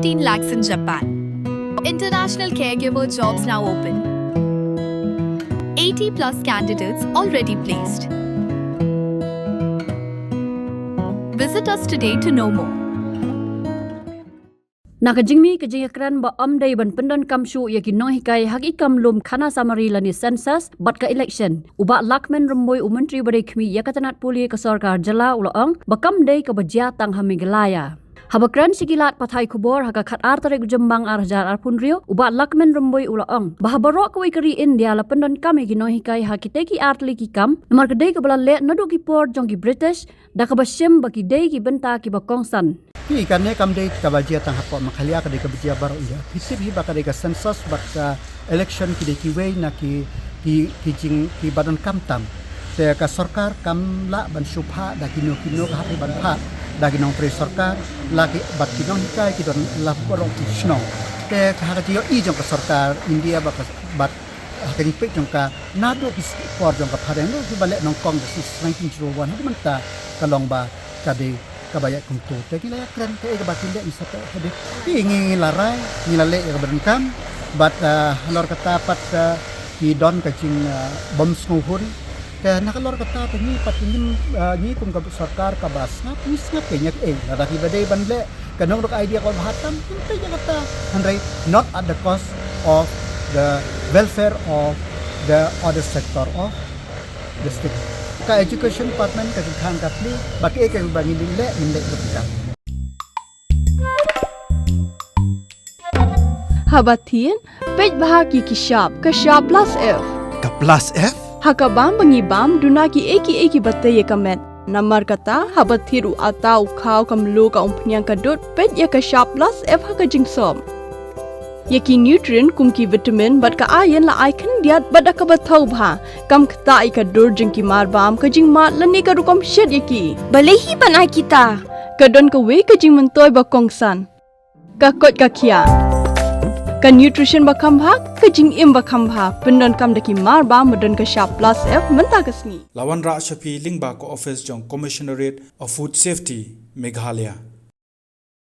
15 lakhs in Japan. International caregiver jobs now open. 80 plus candidates already placed. Visit us today to know more. Nakajingmi kajingakran ba amday ban pendon kamshu yaki Nonghikai hak ikam lum khana samari lani census bat ka election uba lakmen Rymbui menteri badekmi yakatanat puli ka sarkar jala ulaang bakam day ka bajia Tang ha Meghalaya. Habakran sigilat patay kubor haka khat artare gujembang arjar arpunrio uba lakmen Rymbui ulaang bah Baroh Kawei kari India la pendon kami ki Nonghikai hakiteki artli ki kam nomor kedai ka bala le nadu ki port jong ki British da ka basyem baki day ki benta ki bakongsan. Ki ikannya kamdei kabajia Tang hapok Meghalaya kadai kabajia Baroh ya. Hisip hi bakadai ka census bak election ki dei Kyrwoh na ki badan kamtam. Te ka sarkar kamla ban supha da kino ka hapi ban pha da kinong pre sarkar lagi bat kinong hikai ki don la porong ki snow. Te ka hakati yo i jong ka sarkar India bat hakani pe jong ka nado ki por jong ka phareng no ki balek nong kong da 1901 ha man ta kalong ba kadai kabaya kumtu tapi la kran ke ga batin de isata hade ingi larai ni lale ga berengkam bat lor kata pat ki don ka jing bom snuhun ke nak lor kata ni pat ni kum ka sarkar ka basna ni snap ke nyak la ki badai banle kanong dok idea ko bahatam tinte ja kata handrai not at the cost of the welfare of the other sector of the state ka education department ka khang katli baki ke bangi dile minle kita Habatin pej bahagi ki shop ka shop plus f ka plus f hakabam bangi bam duna ki eki bataye kamet namar kata habathiru atau khau kamlu ka umpnyang ka dot pej ya ka shop plus f haka jingsom yaki nutrient kumki vitamin bat ka iron la icon diat bat ka bathau bha kam khta ai ka dur jingki mar bam ka jing mat lani ka rukom shed yaki balehi banai kita ka don ka we ka jing mentoy ba kongsan ka kot ka khia ka nutrition ba kham bha ka jing im ba kham bha pendon kam daki mar ba modon ka sharp plus f menta kasni lawan ra shapi lingba ko office jong commissionerate of food safety Meghalaya